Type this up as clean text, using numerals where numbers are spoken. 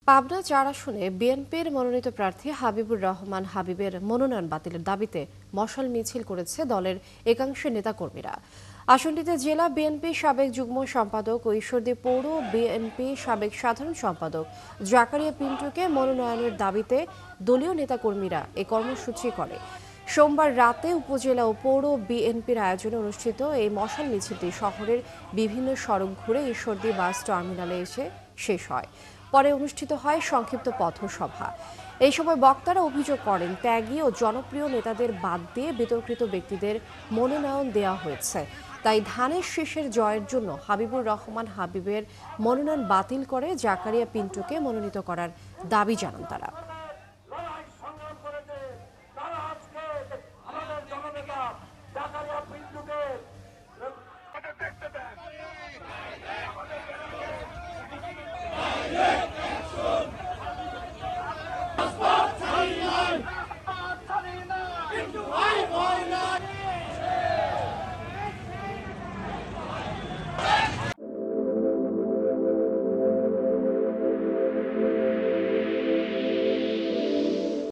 পাবনা-৪ আসনে বিএনপির মনোনীত প্রার্থী হাবিবুর রহমান হাবিবের মনোনয়ন বাতিলের দাবিতে মশাল মিছিল করেছে দলের একাংশের নেতাকর্মীরা। আসনটিতে জেলা বিএনপি সাবেক যুগ্ম সম্পাদক ও ঈশ্বরদী পৌর বিএনপি সাবেক সাধারণ সম্পাদক জাকারিয়া পিন্টুকে মনোনয়নের দাবিতে দলীয় নেতাকর্মীরা এ কর্মসূচি করে। সোমবার রাতে উপজেলা ও পৌর বিএনপির আয়োজনে অনুষ্ঠিত এই মশাল মিছিলটি শহরের বিভিন্ন সড়ক ঘুরে ঈশ্বরদী বাস টার্মিনালে এসে শেষ হয়। পরে অনুষ্ঠিত হয় সংক্ষিপ্ত পথসভা। এই সময় বক্তারা অভিযোগ করেন, ত্যাগী ও জনপ্রিয় নেতাদের বাদ দিয়ে বিতর্কিত ব্যক্তিদের মনোনয়ন দেওয়া হয়েছে। তাই ধানের শীষের জয়ের জন্য হাবিবুর রহমান হাবিবের মনোনয়ন বাতিল করে জাকারিয়া পিন্টুকে মনোনীত করার দাবি জানান তারা।